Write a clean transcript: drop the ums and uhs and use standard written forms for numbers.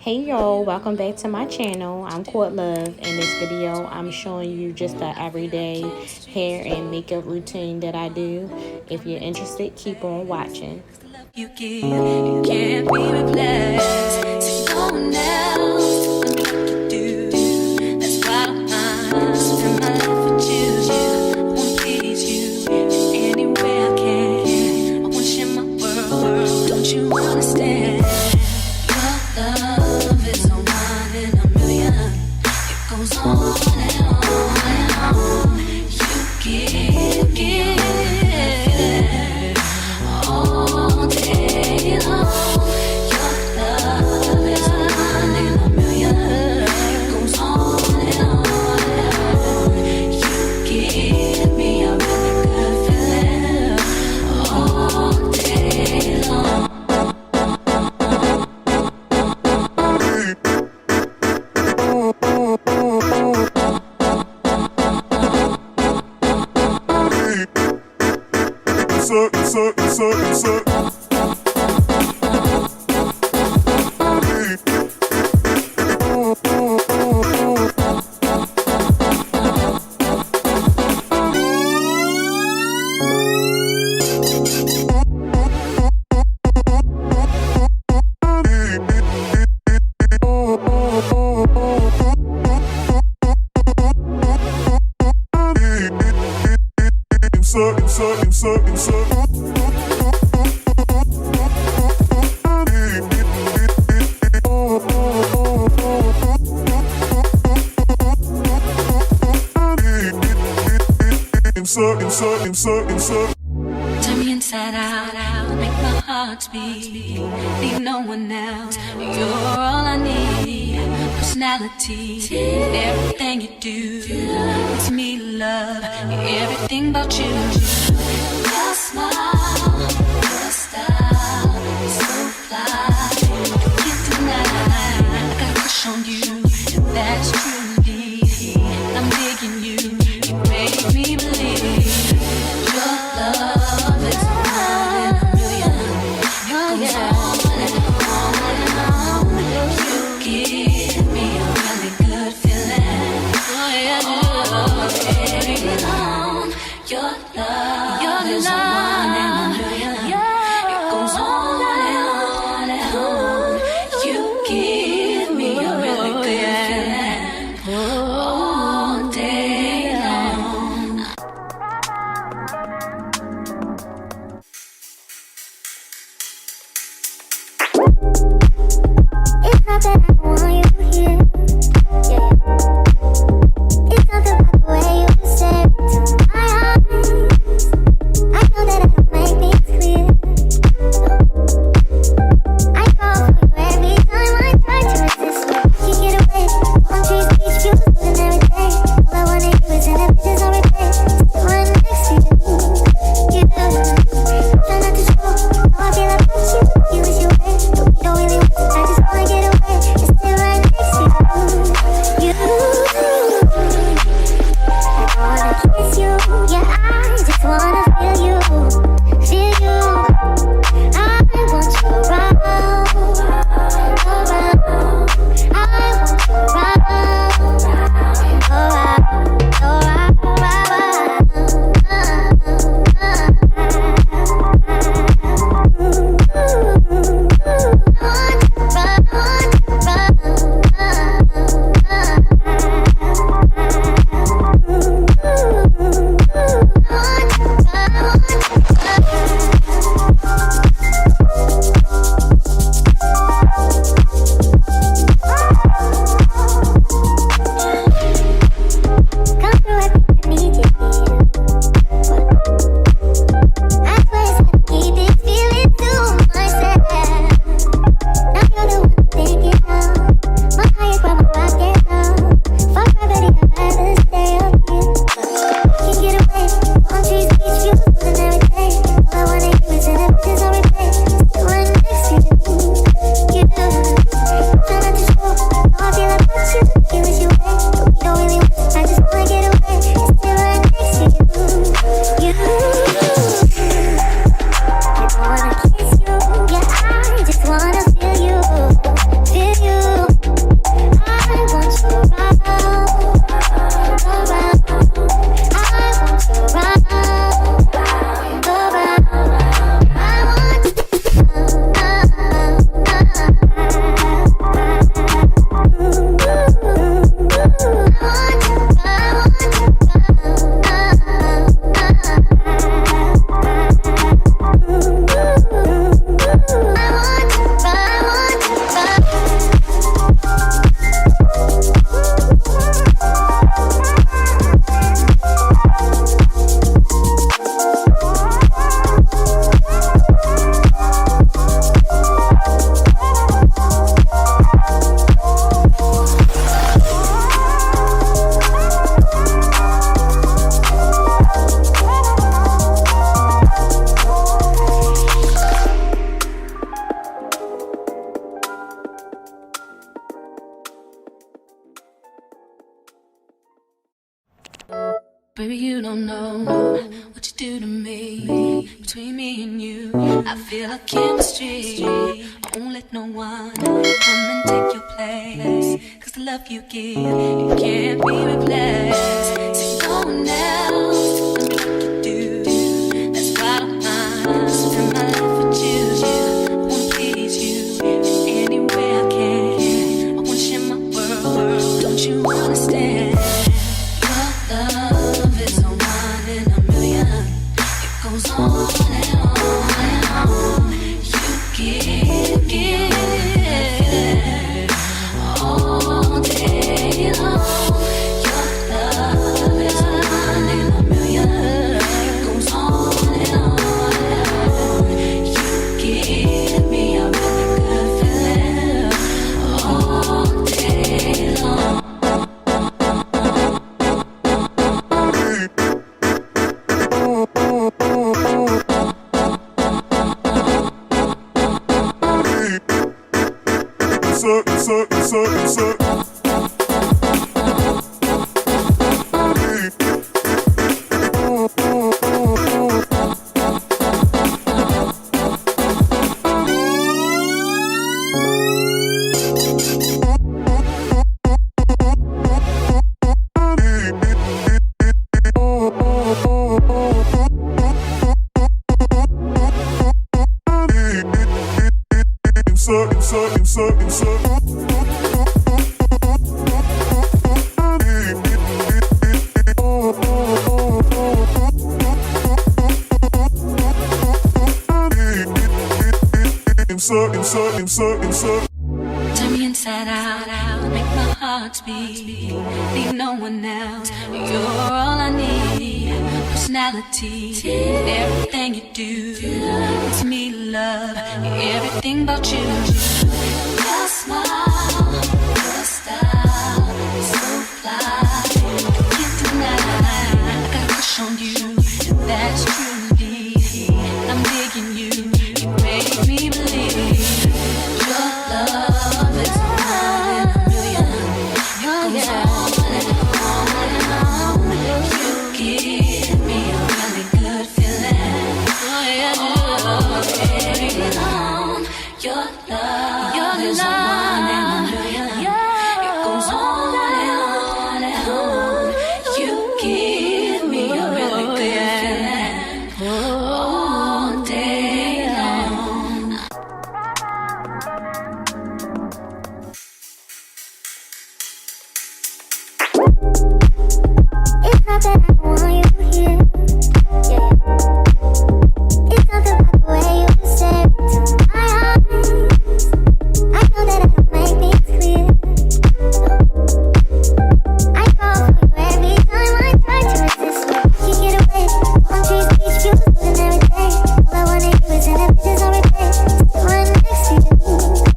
Hey y'all, welcome back to my channel. I'm Court Love. In this video, I'm showing you just the everyday hair and makeup routine that I do. If you're interested, keep on watching. You give, you can't be replaced. So no one else knows what to do. That's why I spend my life with you. I wanna please you in any way I can. I wanna share my world. Don't you understand? Your love is a one in a million. It goes on and on and on. You give. All day long, your love is one in a million. It goes on and on and on. You give me a really good feeling all day long. Turn me inside out, make my heart beat. Need no one else, you're all I need. Personality, everything you do makes me love everything about you. Your smile, your style is so fly. Can't deny, I got a crush on you, and that's truly. I'm digging you, you make me believe. Your love is one in a million. It goes on and on and on. You give me a really good feeling all day long. Your love is one in a million. It goes on and on and on. You give me a really good feeling all day long. It's not that I don't want you here, yeah. It's something about the way you stare into my eyes. I know that I don't make things clear. I fall for you every time I try to resist you. Can't get away. Palm trees, beach views, and everything. All I wanna do is in the pictures on replay. Sit right next to you. You try not to show how I feel about you. You wish you were, but we don't really want. I just wanna get away. You're still don't know what you do to me. Between me and you, I feel a chemistry. I won't let no one come and take your place. Cause the love you give, it can't be replaced. See, no one else can do what you do. That's why I don't mind spend my life with you. I wanna please you in any way I can. I wanna share my world, don't you understand? Your love is a one in a million. It goes on and on and on. You give all day long. Your love is a one in a million. It goes on and on and on. You give me a really good feeling all day long. Turn me inside out, make my heart beat. Need no one else, you're all I need. Personality, everything you do, it's me love, everything about you. Your smile, your style, so fly, I can't deny. I got a crush on you, and that's truly. I'm digging you, you make me believe. Your love is a one in a million. It goes on and on and on. You give me a really good feeling. All day long. Your love is a one in a million. It goes on and on and on. You give me a really good feeling all day long. It's not that I don't want you here.